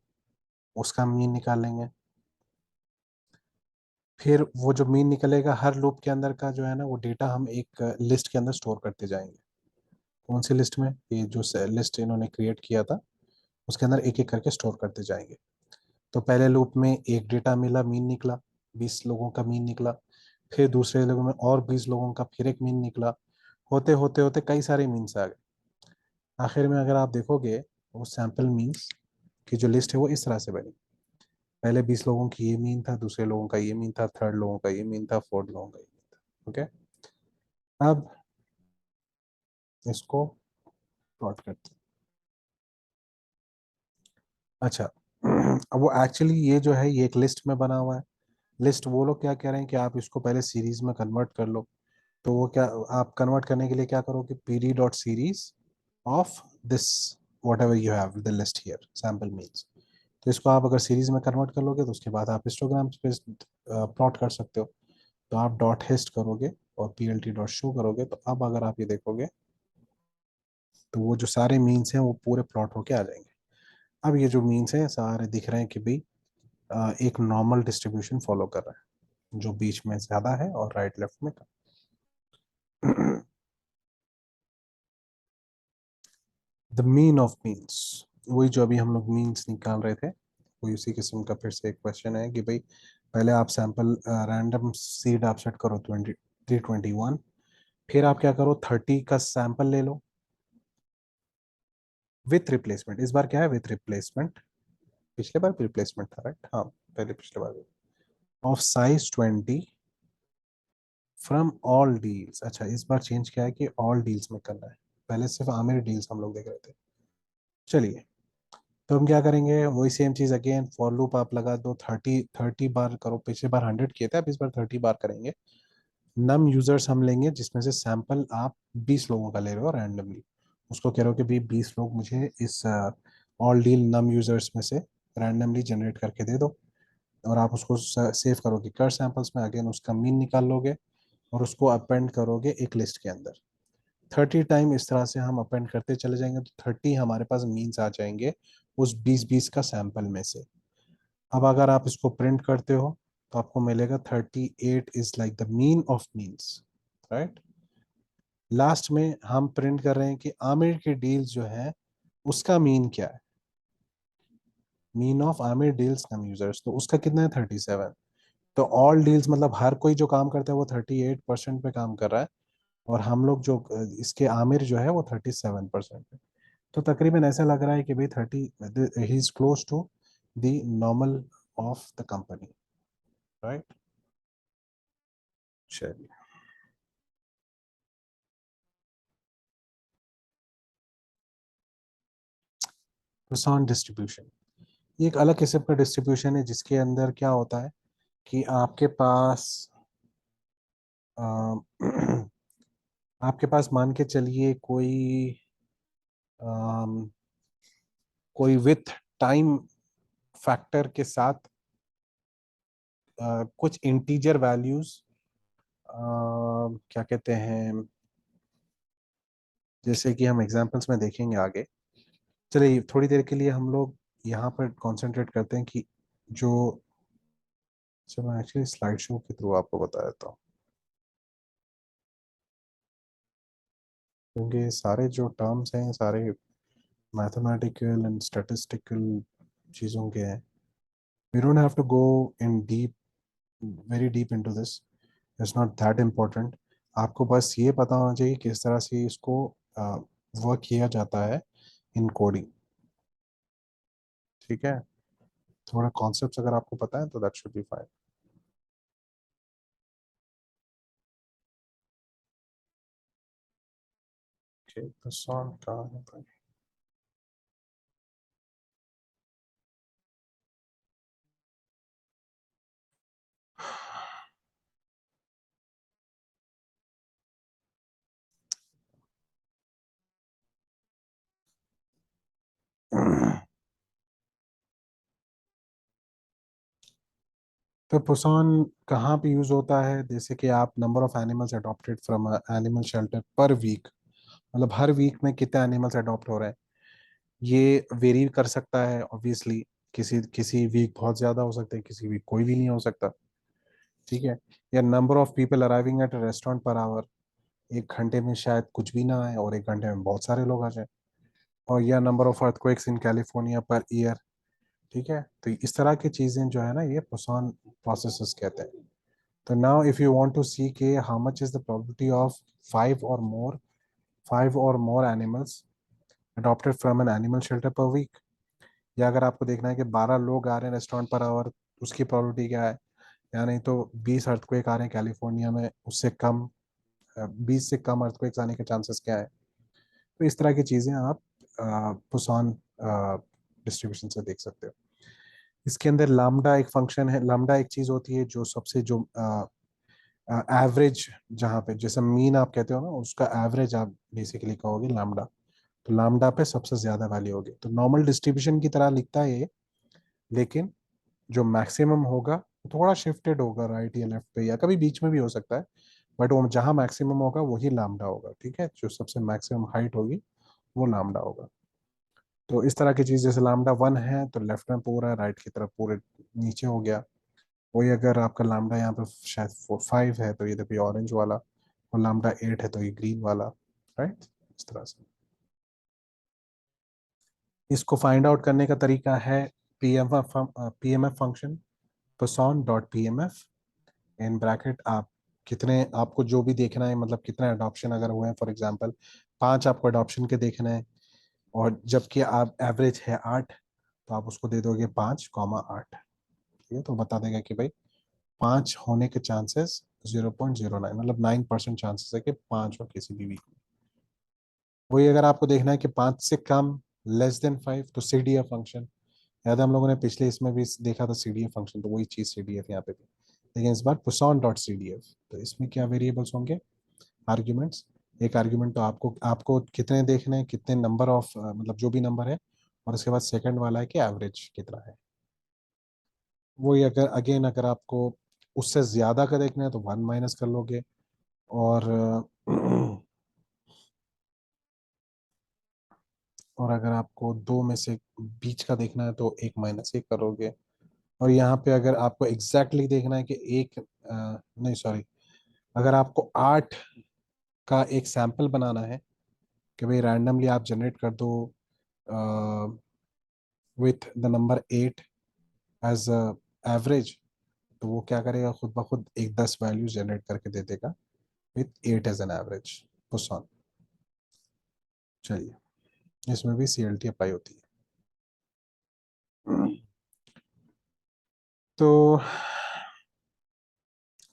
उसका मीन निकाल लेंगे, फिर वो जो मीन निकलेगा हर लूप के अंदर का जो है ना वो डेटा हम एक लिस्ट के अंदर स्टोर करते जाएंगे। कौन सी लिस्ट में, ये जो लिस्ट इन्होंने क्रिएट किया था उसके अंदर एक एक करके स्टोर करते जाएंगे। तो पहले लूप में एक डेटा मिला, मीन निकला, 20 लोगों का मीन निकला, फिर दूसरे लूप में और 20 लोगों का फिर एक मीन निकला, होते होते होते कई सारे मीन्स आ गए। आखिर में अगर आप देखोगे वो सैंपल मीन्स की जो लिस्ट है वो इस तरह से बनी, पहले 20 लोगों की ये मीन था, दूसरे लोगों का ये मीन था, थर्ड लोगों का ये मीन था, फोर्थ लोगों का ये मीन था। ओके, अब इसको प्लॉट करते हैं। अच्छा, अब वो एक्चुअली ये जो है ये एक लिस्ट में बना हुआ है। लिस्ट वो लोग क्या कह रहे हैं कि आप इसको पहले सीरीज में कन्वर्ट कर लो, तो वो क्या, आप कन्वर्ट करने के लिए क्या करोगे, pd dot series of this what ever you have the list here sample means. तो इसको आप अगर सीरीज में कन्वर्ट कर लोगे तो उसके बाद आप हिस्टोग्राम पे प्लॉट कर सकते हो। तो आप डॉट हिस्ट करोगे और plt डॉट शो करोगे, तो अब अगर आप ये देखोगे तो वो जो सारे मीन्स हैं वो पूरे प्लॉट होके आ जाएंगे। अब ये जो मीन्स हैं सारे दिख रहे हैं कि भाई एक नॉर्मल डिस्ट्रीब्यूशन फॉलो कर रहा है, जो बीच में ज्यादा है और राइट लेफ्ट में कम। द मीन ऑफ मीन्स, वही जो अभी हम लोग मीन्स निकाल रहे थे, वही उसी किस्म का फिर से एक क्वेश्चन है कि भाई पहले आप सैंपल रैंडम सीड आप सेट करो 321, फिर आप क्या करो 30 का सैंपल ले लो विथ रिप्लेसमेंट, इस बार क्या है विथ रिप्लेसमेंट, पिछले बार रिप्लेसमेंट था राइट, हाँ पहले पिछले बार, of size 20 from all deals. अच्छा, इस बार चेंज किया है कि ऑल डील्स में करना है, पहले सिर्फ आमिर डील्स हम लोग देख रहे थे। चलिए, तो हम क्या करेंगे, वही सेम चीज अगेन फॉर लूप आप लगा दो, 30 बार करो, पिछले बार 100 किए थे, अब इस बार 30 बार करेंगे। नम यूजर्स हम लेंगे जिसमें से सैंपल आप 20 लोगों का ले रहे हो रैंडमली, उसको कह रहे हो कि भाई 20 लोग मुझे इस ऑल डील नम यूजर्स में से रैंडमली जनरेट करके दे दो, और आप उसको सेव करोगे कर सैंपल्स में, अगेन उसका मीन निकाल लोगे और उसको अपेंड करोगे एक लिस्ट के अंदर। 30 टाइम इस तरह से हम अपेंड करते चले जाएंगे, तो 30 हमारे पास मीन्स आ जाएंगे उस 20-20 का सैंपल में से। अब अगर आप इसको प्रिंट करते हो तो आपको मिलेगा 38 is like the mean of means, right. Last में हम प्रिंट कर रहे हैं कि आमिर की डील्स जो है उसका मीन क्या है, mean of Amir deals num users, तो उसका कितना है 37। तो ऑल डील्स मतलब हर कोई जो काम करता है वो 38% पे काम कर रहा है, और हम लोग जो इसके आमिर जो है वो 37% है। तो तकरीबन ऐसा लग रहा है कि भाई 30, he is close to the normal of the company, right. चलिए, पोisson डिस्ट्रीब्यूशन, ये एक अलग किस्म का डिस्ट्रीब्यूशन है जिसके अंदर क्या होता है कि आपके पास अ, आपके पास मान के चलिए अम, कोई विथ टाइम फैक्टर के साथ कुछ इंटीजर वैल्यूज, क्या कहते हैं, जैसे कि हम एग्जांपल्स में देखेंगे आगे। चलिए थोड़ी देर के लिए हम लोग यहाँ पर कंसंट्रेट करते हैं कि जो, चलो मैं एक्चुअली स्लाइड शो के थ्रू आपको बता देता हूँ, क्योंकि सारे जो टर्म्स हैं सारे मैथमेटिकल एंड स्टैटिस्टिकल चीज़ों के हैं। We don't have to go in deep, very deep into this, it's not that important. आपको बस ये पता होना चाहिए किस तरह से इसको वर्क किया जाता है इन कोडिंग, ठीक है। थोड़ा कॉन्सेप्ट्स अगर आपको पता है तो that should be fine. Okay, तो सॉल्व कहाँ है भाई? तो पुसान कहाँ पे यूज होता है? जैसे कि आप number of animals adopted from animal shelter per week, मतलब हर वीक में कितने एनिमल्स अडॉप्ट हो रहे हैं, ये वेरी कर सकता है ऑब्वियसली। किसी किसी वीक बहुत ज्यादा हो सकता है, किसी वीक कोई भी नहीं हो सकता, ठीक है। या number of people arriving at restaurant per hour, एक घंटे में शायद कुछ भी ना आए और एक घंटे में बहुत सारे लोग आ जाए। और या number of earthquakes in California per year, ठीक है। तो इस तरह की चीजें जो है ना, ये पुसान प्रोसेसेस कहते हैं। तो now if you want to see के how much is the probability of five or more five or more animals adopted from an animal shelter per week, या अगर आपको देखना है कि 12 लोग आ रहे हैं रेस्टोरेंट पर आवर, उसकी प्रोबेबिलिटी क्या है, या नहीं तो 20 अर्थक्वेक आ रहे हैं कैलिफोर्निया में, उससे कम, 20 से कम अर्थक्वेक्स आने के चांसेस क्या है। तो इस तरह की चीज़ें आप पुसान डिस्ट्रीब्यूशन से देख सकते हो। इसके अंदर लामडा एक फंक्शन है, लामडा एक चीज़ होती है जो सबसे जो एवरेज, जहाँ पे जैसे मीन आप कहते हो ना, उसका एवरेज आप बेसिकली कहोगे लामडा। तो लामडा पे सबसे ज्यादा वैल्यू होगी, तो नॉर्मल डिस्ट्रीब्यूशन की तरह लिखता है ये, लेकिन जो मैक्सिमम होगा थोड़ा शिफ्टेड होगा राइट या लेफ्ट पे, या कभी बीच में भी हो सकता है, बट वो जहां मैक्सिमम होगा वही लामडा होगा, ठीक है। जो सबसे मैक्सिमम हाइट होगी वो लामडा होगा। तो इस तरह की चीज, जैसे लामडा 1 है तो लेफ्ट में पूरा, राइट की तरफ पूरे नीचे हो गया। वही अगर आपका लामडा यहाँ पे शायद 5 है तो ये देखिए ऑरेंज वाला, और लामडा 8 है तो ये ग्रीन वाला, राइट। इस तरह से इसको फाइंड आउट करने का तरीका है PMF function, Poisson dot P M F, in bracket आप कितने, आपको जो भी देखना है, मतलब कितने अडॉप्शन अगर हुए हैं, फॉर एग्जांपल 5 आपको अडॉप्शन के देखना है, और जबकि आप एवरेज है 8, तो आप उसको दे दोगे 5,8, ठीक है। तो बता देगा कि भाई 5 होने के चांसेस 0.09, मतलब 9% चांसेस है कि 5 हो किसी भी वीक में। वही अगर आपको देखना है कि 5 से कम, लेस देन 5, तो सी डी एफ फंक्शन, याद है हम लोगों ने पिछले इसमें भी देखा था सी डी एफ फंक्शन, तो वही चीज सी डी एफ यहाँ पे भी, लेकिन इस बार पुसॉन डॉट सी डी एफ। तो इसमें क्या वेरिएबल्स होंगे, आर्ग्यूमेंट्स। एक आर्ग्यूमेंट तो आपको आपको कितने देखने हैं, कितने नंबर ऑफ, मतलब जो भी नंबर है, और उसके बाद सेकंड वाला है कि एवरेज कितना है। वही अगर अगेन अगर आपको उससे ज्यादा का देखना है तो 1 माइनस कर लोगे, और और अगर आपको दो में से बीच का देखना है तो 1 - 1 करोगे। और यहाँ पे अगर आपको एग्जैक्टली देखना है कि एक, नहीं सॉरी, अगर आपको 8 का एक सैंपल बनाना है कि भाई रैंडमली आप जनरेट कर दो with the number 8 as average, तो वो क्या करेगा, खुद ब खुद एक 10 वैल्यू जनरेट करके दे देगा, विथ 8 एज एन एवरेज पुसॉन। चलिए, इसमें भी CLT अप्लाई होती है। तो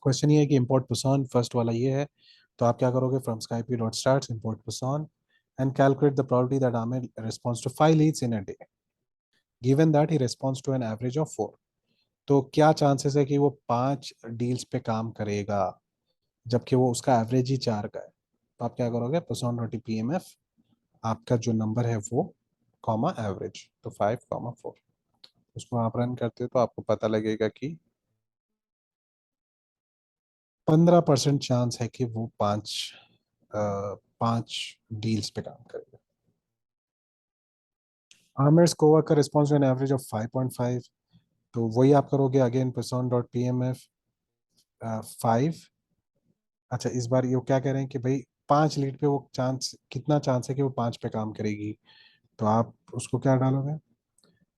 क्वेश्चन ये है कि इंपोर्ट पुसॉन, फर्स्ट वाला ये है। तो आप क्या करोगे, from scipy dot stats import poisson and calculate the probability that Amir responds to 5 leads in a day given that he responds to an average of 4। तो क्या चांसेस है कि वो 5 डील्स पे काम करेगा जबकि वो उसका एवरेज ही 4 का है। तो आप क्या करोगे, पुसॉन डॉट PMF, आपका जो नंबर है वो कॉमा एवरेज, तो 5,4, उसको आप रन करते हो तो आपको पता लगेगा कि 15% चांस है कि वो 5 डील्स पे काम करेगा। आमिर कोवा का रिस्पॉन्स एन एवरेज ऑफ 5.5। तो वही आप करोगे अगेन, पुसॉन डॉट PMF 5। अच्छा, इस बार ये क्या कह रहे हैं कि भाई 5 लीड पे वो चांस, कितना चांस है कि वो 5 पे काम करेगी। तो आप उसको क्या डालोगे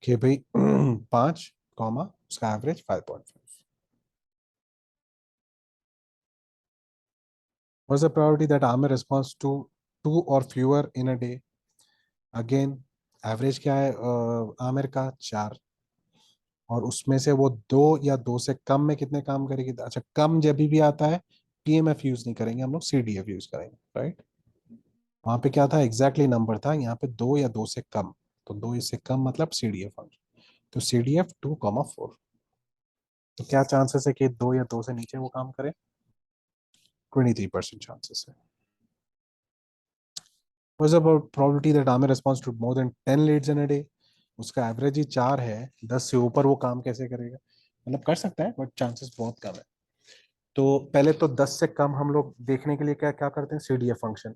कि भाई 5 कॉमा उसका average 5.5। What's the probability that Amir responds to 2 or fewer in a day? Again average क्या है आमिर का 4, और उसमें से वो 2 या 2 से कम में कितने काम करेगी। अच्छा, कम जब भी आता है PMF यूज नहीं करेंगे हम लोग, CDF यूज करेंगे, राइट। वहां पे क्या था, एग्जैक्टली नंबर था, यहाँ पे 2 या 2 से कम। तो 2 से कम मतलब CDF फंक्शन, तो CDF 2,4। तो क्या चांसेस है कि 2 या 2 से नीचे वो काम करे, 23% चांसेस है। What's about probability that Amir responds to more than 10 leads in a day? उसका एवरेज ही 4 है, 10 से ऊपर वो काम कैसे करेगा। मतलब कर सकता है बट चांसेस बहुत कम है। तो पहले तो 10 से कम हम लोग देखने के लिए क्या क्या करते हैं, CDF फंक्शन।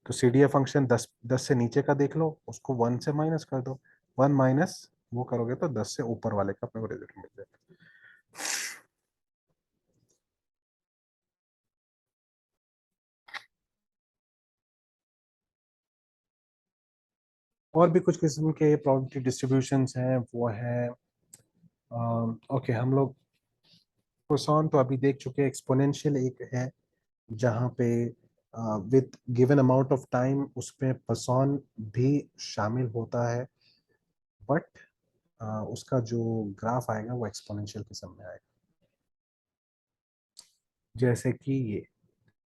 तो CDF फंक्शन 10 से नीचे का देख लो, उसको 1 से माइनस कर दो। 1 माइनस वो करोगे तो 10 से ऊपर वाले का अपने को रिजल्ट मिल जाएगा। और भी कुछ किस्म के प्रोबेबिलिटी डिस्ट्रीब्यूशंस हैं, वो है ओके, हम लोग कोसाइन तो अभी देख चुके हैं। एक्सपोनेंशियल एक है जहाँ पे with given amount of time उसमें पसौन भी शामिल होता है, बट उसका जो ग्राफ आएगा वो एक्सपोनेंशियल किस्म में आएगा, जैसे कि ये।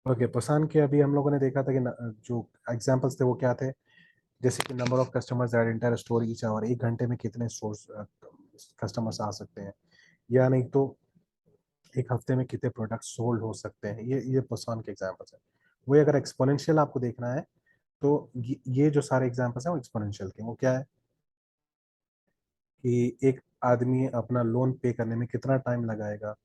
ओके, पसौन के अभी हम लोगों ने देखा था कि जो एग्जांपल्स थे वो क्या थे, जैसे कि number of customers that enter store each hour, 1 घंटे में कितने स्टोर्स कस्टमर्स आ सकते हैं, या नहीं तो एक हफ्ते में कितने प्रोडक्ट सोल्ड हो सकते हैं। ये पसौन के एग्जांपल्स हैं। वही अगर एक्सपोनेंशियल आपको देखना है तो ये जो सारे एग्जांपल्स हैं वो एक्सपोनेंशियल के। वो क्या है कि एक आदमी अपना लोन पे करने में कितना टाइम लगाएगा,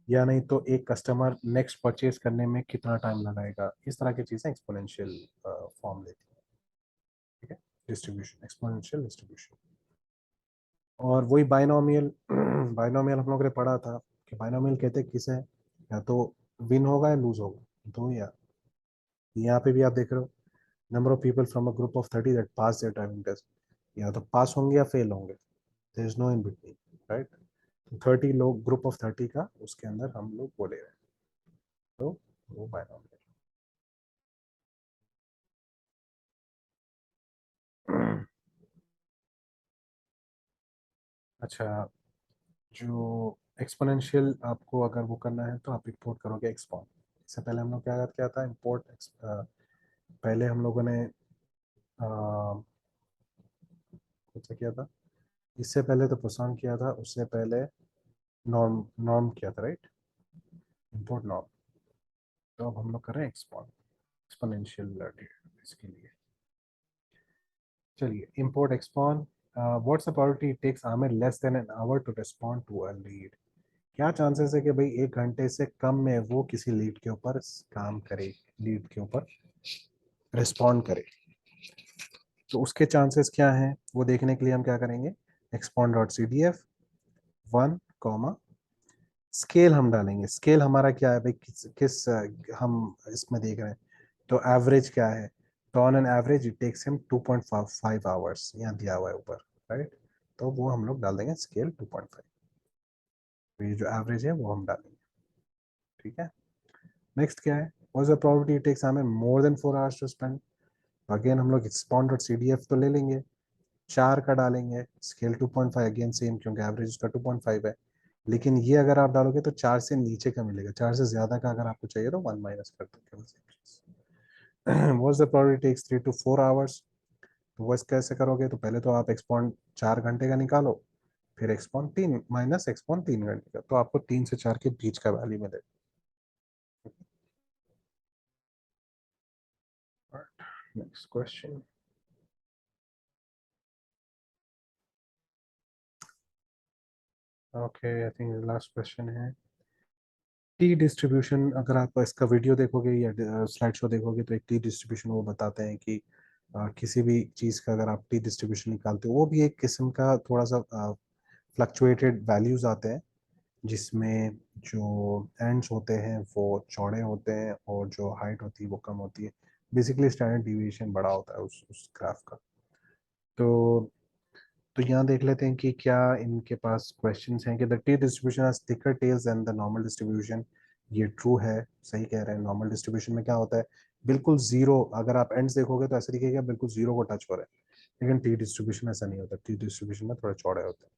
या नहीं तो एक कस्टमर नेक्स्ट परचेज करने में कितना टाइम लगाएगा। इस तरह की चीजें एक्सपोनेंशियल फॉर्म लेती है, ठीक है। Distribution, exponential distribution. और वही बाइनोमियल बाइनोमियल हम लोगों ने पढ़ा था कि बाइनोमियल कहते हैं किसे, या तो विन होगा या लूज होगा, दो या। यहाँ पे भी आप देख रहे हो, number of people from a group of 30 that pass their driving test, या तो पास होंगे या फेल होंगे, there is no in between, right. 30 लोग, ग्रुप ऑफ 30 का, उसके अंदर हम लोग बोले रहे हैं, तो वो बाइनोमियल। अच्छा, जो एक्सपोनेंशियल आपको अगर वो करना है तो आप इंपोर्ट करोगे एक्सपोन। इससे पहले हम लोग क्या क्या था, इंपोर्ट पहले हम लोगों ने कौन सा किया था, इससे पहले तो पुसान किया था, उससे पहले नॉर्म नॉर्म किया था, राइट, इंपोर्ट नॉर्म। तो अब हम लोग कर रहे हैं एक्सपोन, एक्सपोनेंशियल इसके लिए। चलिए, import expon. What's the probability it takes Amir less than an hour to respond to a lead. क्या चांसेस है कि भाई 1 घंटे से कम में वो किसी लीड के ऊपर काम करे, लीड के ऊपर रिस्पॉन्ड करे। तो उसके चांसेस क्या हैं वो देखने के लिए हम क्या करेंगे, एक्सपॉन डॉट CDF 1 कॉमा स्केल हम डालेंगे। स्केल हमारा क्या है भाई, हम इसमें देख रहे हैं, तो एवरेज क्या है, तो on an average it takes him 2.5 hours, यहाँ दिया हुआ है ऊपर, राइट। तो वो हम लोग डाल देंगे स्केल 2.5, तो ये जो एवरेज है वो हम डालेंगे, ठीक है। नेक्स्ट क्या है, What's the probability it takes हमें more than 4 hours to spend? Again हम लोग expond.cdf तो ले लेंगे, 4 का डालेंगे, स्केल 2.5 अगेन सेम क्योंकि एवरेज उसका 2.5 है, लेकिन ये अगर आप डालोगे तो 4 से नीचे का मिलेगा, 4 से ज्यादा का अगर आपको चाहिए तो 1 माइनस कर दो। What's the probability takes 3 to 4 hours? तो वो कैसे करोगे, तो पहले तो आप एक्सपॉन्ड 4 घंटे का निकालो, फिर एक्सपॉन्ड 3 माइनस एक्सपॉन्ड 3 घंटे का, तो आपको 3 से 4 के बीच का वैल्यू मिलेगा। Next question. Okay, I think last question है टी डिस्ट्रीब्यूशन। अगर आप इसका वीडियो देखोगे या स्लाइड शो देखोगे तो एक टी डिस्ट्रीब्यूशन वो बताते हैं कि किसी भी चीज़ का अगर आप टी डिस्ट्रीब्यूशन निकालते हो, वो भी एक किस्म का थोड़ा सा फ्लक्चुएटेड वैल्यूज आते हैं, जिसमें जो एंड्स होते हैं वो चौड़े होते हैं और जो हाइट होती है वो कम होती है। बेसिकली स्टैंडर्ड डिविएशन बड़ा होता है उस ग्राफ का। तो यहाँ देख लेते हैं कि क्या इनके पास क्वेश्चंस हैं कि the t distribution has thicker tails than the normal distribution. ये ट्रू है, सही कह रहे हैं। नॉर्मल डिस्ट्रीब्यूशन में क्या होता है, बिल्कुल जीरो, अगर आप एंड्स देखोगे तो ऐसा दिखेगा बिल्कुल जीरो को टच हो रहा है, लेकिन टी डिस्ट्रीब्यूशन ऐसा नहीं होता, टी डिस्ट्रीब्यूशन में थोड़ा चौड़े होते हैं।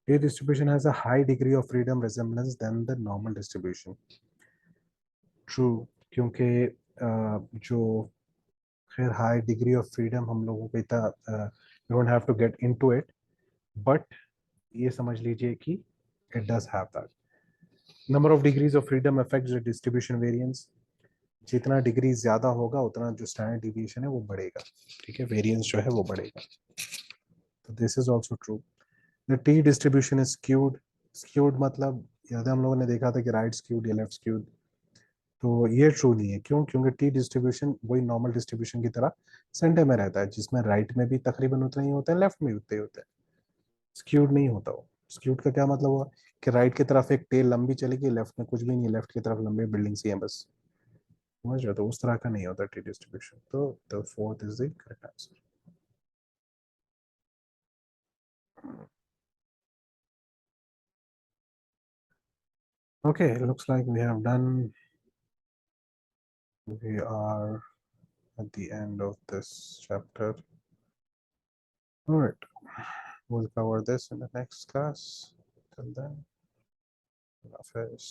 T distribution has a high degree of freedom resemblance than the normal distribution. True, क्योंकि जो खैर हाई डिग्री ऑफ फ्रीडम हम लोगों को इतना don't have to get into it, but ये समझ लीजिए कि it does have that. Number of degrees of freedom affects the distribution variance. जितना डिग्री ज्यादा होगा उतना जो स्टैंडर्ड डिविएशन है वो बढ़ेगा, ठीक है, वेरिएंस जो है वो बढ़ेगा। तो this is also true. The t distribution is skewed. Skewed मतलब याद है हम लोगों ने देखा था कि राइट स्क्यूड या लेफ्ट स्क्यूड, तो ये ट्रू नहीं है। क्यों? क्योंकि टी डिस्ट्रीब्यूशन वही नॉर्मल डिस्ट्रीब्यूशन की तरह सेंटर में रहता है, जिसमें राइट में भी तकरीबन उतना ही होता है, लेफ्ट में भी उतने ही होता है, स्क्यूड नहीं होता वो। स्क्यूड का क्या मतलब हुआ कि राइट की तरफ एक टेल लंबी चलेगी, लेफ्ट में कुछ भी नहीं है, लेफ्ट की तरफ लंबी बिल्डिंग सी है बस, समझ रहे हो? तो उस तरह का नहीं होता टी डिस्ट्रीब्यूशन। तो the fourth is the correct answer. Okay, looks like we have done, we are at the end of this chapter. All right, we'll cover this in the next class. Till then, Allah Hafiz.